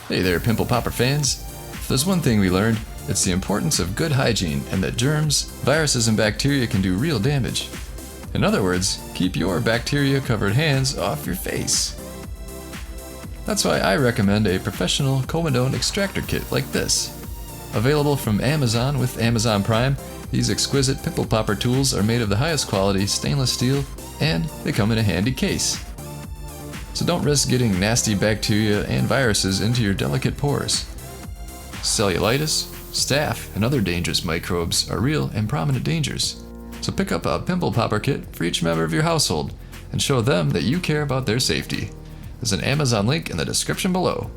Hey there, Pimple Popper fans! If there's one thing we learned, it's the importance of good hygiene and that germs, viruses, and bacteria can do real damage. In other words, keep your bacteria-covered hands off your face. That's why I recommend a professional comedone extractor kit like this. Available from Amazon with Amazon Prime, these exquisite pimple popper tools are made of the highest quality stainless steel, and they come in a handy case. So don't risk getting nasty bacteria and viruses into your delicate pores. Cellulitis, staph, and other dangerous microbes are real and prominent dangers. So pick up a pimple popper kit for each member of your household and show them that you care about their safety. There's an Amazon link in the description below.